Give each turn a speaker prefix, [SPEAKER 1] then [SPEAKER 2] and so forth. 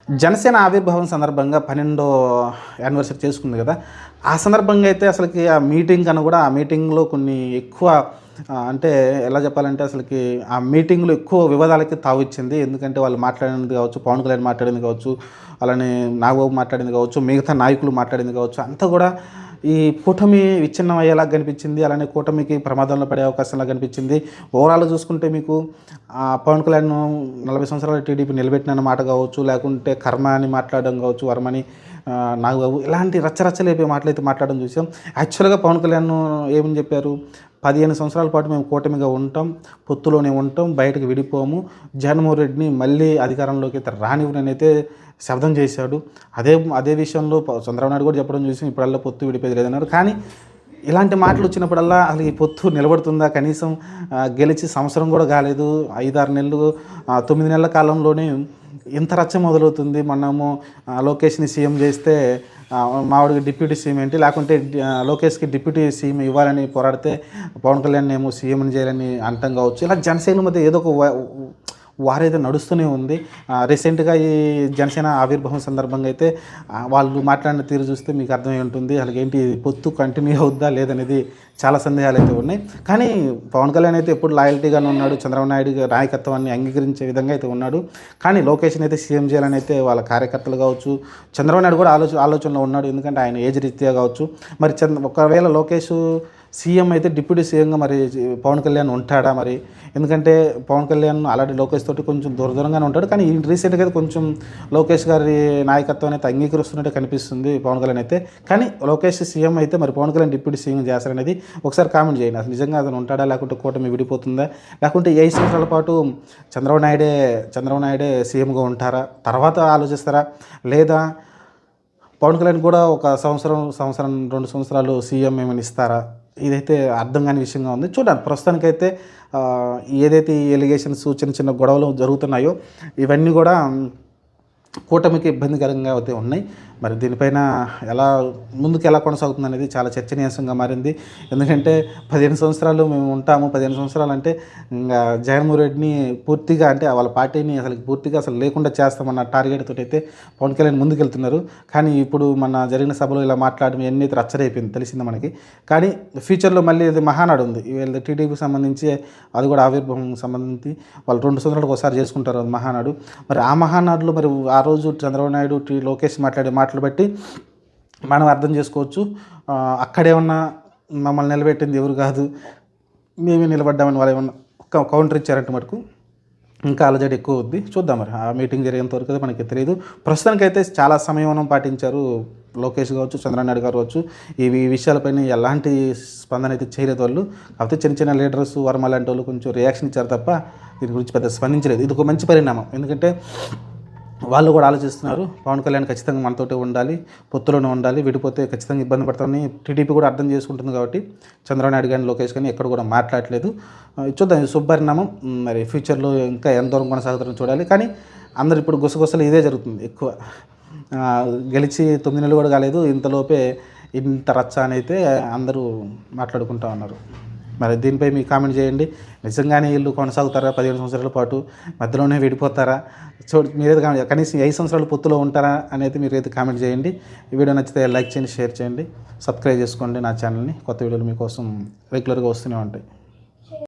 [SPEAKER 1] జనసేన ఆవిర్భావం సందర్భంగా 12వ యానివర్సరీ చేసుకుంది కదా! ఆ సందర్భంగా అయితే అసలకి ఆ మీటింగ్ కన్నా కూడా ఆ మీటింగ్‌లో కొన్ని ఎక్కువ అంటే ఎలా చెప్పాలంటే అసలకి ఆ మీటింగ్‌లో ఎక్కువ వివాదాలకి తావిచ్చింది. ఎందుకంటే వాళ్ళు మాట్లాడినది కావచ్చు, పవన్ కళ్యాణ్ మాట్లాడింది కావచ్చు, అలానే నాగబాబు మాట్లాడింది కావచ్చు, మిగతా నాయకులు మాట్లాడింది కావచ్చు, అంతా కూడా ఈ కూటమి విచ్ఛిన్నం అయ్యేలాగా కనిపించింది. అలానే కూటమికి ప్రమాదంలో పడే అవకాశంలా కనిపించింది. ఓవరాల్‌గా చూసుకుంటే మీకు పవన్ కళ్యాణ్ 40 సంవత్సరాలు టీడీపీ నిలబెట్టినన్న మాట కావచ్చు, లేకుంటే కర్మ అని మాట్లాడడం కావచ్చు, వరమని నాగబాబు ఇలాంటి రచ్చరచ్చలేపే మాటలైతే మాట్లాడడం చూసాం. యాక్చువల్‌గా పవన్ కళ్యాణ్ ఏమని చెప్పారు? 15 సంవత్సరాల పాటు మేము కూటమిగా ఉంటాం, పొత్తులోనే ఉంటాం, బయటకు విడిపోము. జగన్మోహన్ రెడ్డిని మళ్ళీ అధికారంలోకి అయితే రానివ్వననైతే శపథం చేశాడు. అదే అదే విషయంలో చంద్రబాబు నాయుడు కూడా చెప్పడం చూసాం. ఇప్పుడల్లా పొత్తు విడిపోయేది లేదన్నారు. కానీ ఇలాంటి మాటలు వచ్చినప్పుడల్లా అసలు ఈ పొత్తు నిలబడుతుందా? కనీసం గెలిచి సంవత్సరం కూడా కాలేదు. 5, 6 నెలలు 9 నెలల కాలంలోనే ఇంత రచ్చ మొదలవుతుంది. మొన్నేమో లోకేష్‌ని సీఎం చేస్తే మావాడికి డిప్యూటీ సీఎం ఏంటి? లేకుంటే లోకేష్‌కి డిప్యూటీ సీఎం ఇవ్వాలని పోరాడితే పవన్ కళ్యాణ్ ఏమో సీఎంని చేయాలని అనటం కావచ్చు. ఇలా జనసేన మధ్య ఏదో ఒక వారైతే నడుస్తూనే ఉంది. రీసెంట్‌గా ఈ జనసేన ఆవిర్భావం సందర్భంగా అయితే వాళ్ళు మాట్లాడిన తీరు చూస్తే మీకు అర్థమై ఉంటుంది. అసలేంటి పొత్తు కంటిన్యూ అవుద్దా లేదనేది చాలా సందేహాలైతే ఉన్నాయి. కానీ పవన్ కళ్యాణ్ అయితే ఎప్పుడు లాయల్టీగానే ఉన్నాడు. చంద్రబాబు నాయుడు నాయకత్వాన్ని అంగీకరించే విధంగా అయితే ఉన్నాడు. కానీ లోకేష్‌ని అయితే సీఎం చేయాలని అయితే వాళ్ళ కార్యకర్తలు కావచ్చు, చంద్రబాబు నాయుడు కూడా ఆలోచనలో ఉన్నాడు. ఎందుకంటే ఆయన ఏజ్ రీత్యా కావచ్చు. మరి ఒకవేళ లోకేష్ సీఎం అయితే డిప్యూటీ సీఎంగా మరి పవన్ కళ్యాణ్ ఉంటాడా మరి? ఎందుకంటే పవన్ కళ్యాణ్ ఆల్రెడీ లోకేష్ తోటి కొంచెం దూరంగానే ఉంటాడు. కానీ రీసెంట్‌గా అయితే కొంచెం లోకేష్ గారి నాయకత్వాన్ని అయితే అంగీకరిస్తున్నట్టే కనిపిస్తుంది పవన్ కళ్యాణ్ అయితే. కానీ లోకేష్ సీఎం అయితే మరి పవన్ కళ్యాణ్ డిప్యూటీ సీఎం చేస్తారనేది ఒకసారి కామెంట్ చేయండి. అసలు నిజంగా అతను ఉంటాడా? లేకుంటే కూటమి విడిపోతుందా? లేకుంటే 5 సంవత్సరాల పాటు చంద్రబాబు నాయుడే సీఎంగా ఉంటారా? తర్వాత ఆలోచిస్తారా? లేదా పవన్ కళ్యాణ్ కూడా ఒక సంవత్సరం, 2 సంవత్సరాలు సీఎం ఏమైనా ఇస్తారా? ఇదైతే అర్థం కాని విషయంగా ఉంది. చూడాలి. ప్రస్తుతానికైతే ఏదైతే ఈ ఎలిగేషన్స్ చిన్న గొడవలు జరుగుతున్నాయో ఇవన్నీ కూడా కూటమికి ఇబ్బందికరంగా అయితే ఉన్నాయి. మరి దీనిపైన ముందుకు ఎలా కొనసాగుతుందనేది చాలా చర్చనీయాంశంగా మారింది. ఎందుకంటే 15 సంవత్సరాలు మేము ఉంటాము. 15 సంవత్సరాలు అంటే ఇంకా జగన్మోహన్ రెడ్డిని పూర్తిగా అంటే వాళ్ళ పార్టీని పూర్తిగా లేకుండా చేస్తామన్న టార్గెట్ తోటి అయితే పవన్ కళ్యాణ్ ముందుకెళ్తున్నారు. కానీ ఇప్పుడు మన జరిగిన సభలో ఇలా మాట్లాడడం ఇవన్నీ అయితే రచ్చరైపోయింది తెలిసింది మనకి. కానీ ఫ్యూచర్లో మళ్ళీ ఇది మహానాడు ఉంది. వీళ్ళ టీడీపీకి సంబంధించి అది కూడా ఆవిర్భావం సంబంధించి వాళ్ళు 2 సంవత్సరాలకు ఒకసారి చేసుకుంటారు అది మహానాడు. మరి ఆ మహానాడులో మరి ఆ రోజు చంద్రబాబు నాయుడు లోకేష్ మాట్లాడే మాటలు బట్టి మనం అర్థం చేసుకోవచ్చు. అక్కడే ఉన్న మమ్మల్ని నిలబెట్టింది ఎవరు కాదు, మేమే నిలబడ్డామని వాళ్ళు ఏమన్నా కౌంటర్ ఇచ్చారంటే మటుకు ఇంకా అలజడి ఎక్కువ అవుద్ది. చూద్దాం మరి ఆ మీటింగ్ జరిగేంత వరకు అయితే మనకి తెలియదు. ప్రస్తుతానికైతే చాలా సంయమనం పాటించారు లోకేష్ కావచ్చు, చంద్రబాబు నాయుడు గారు కావచ్చు. ఈ విషయాలపైన ఎలాంటి స్పందన అయితే చేయలేదు వాళ్ళు. కాకపోతే చిన్న లీడర్స్ వర్మ లాంటి వాళ్ళు కొంచెం రియాక్షన్ ఇచ్చారు తప్ప దీని గురించి పెద్ద స్పందించలేదు. ఇది ఒక మంచి పరిణామం. ఎందుకంటే వాళ్ళు కూడా ఆలోచిస్తున్నారు. పవన్ కళ్యాణ్ ఖచ్చితంగా మనతోటే ఉండాలి, పొత్తులోనే ఉండాలి, విడిపోతే ఖచ్చితంగా ఇబ్బంది పడతామని టీడీపీ కూడా అర్థం చేసుకుంటుంది. కాబట్టి చంద్రబాబు నాయుడు కానీ లోకేష్ కానీ ఎక్కడ కూడా మాట్లాడలేదు. చూద్దాం, ఇది శుభపరిణామం. మరి ఫ్యూచర్లో ఇంకా ఎంత దూరం కొనసాగుతారో చూడాలి. కానీ అందరు ఇప్పుడు గుసగుసలు ఇదే జరుగుతుంది ఎక్కువ. గెలిచి 9 నెలలు కూడా కాలేదు, ఇంతలోపే ఇంత రచ్చ అని అయితే అందరూ మాట్లాడుకుంటూ ఉన్నారు. మరి దీనిపై మీ కామెంట్ చేయండి. నిజంగానే వీళ్ళు కొనసాగుతారా 15 సంవత్సరాల పాటు? మధ్యలోనే విడిపోతారా? మీరైతే కనీసం 5 సంవత్సరాలు పొత్తులో ఉంటారా అనేది మీరైతే కామెంట్ చేయండి. ఈ వీడియో నచ్చితే లైక్ చేయండి, షేర్ చేయండి, సబ్స్క్రైబ్ చేసుకోండి నా ఛానల్ని. కొత్త వీడియోలు మీకోసం రెగ్యులర్గా వస్తూనే ఉంటాయి.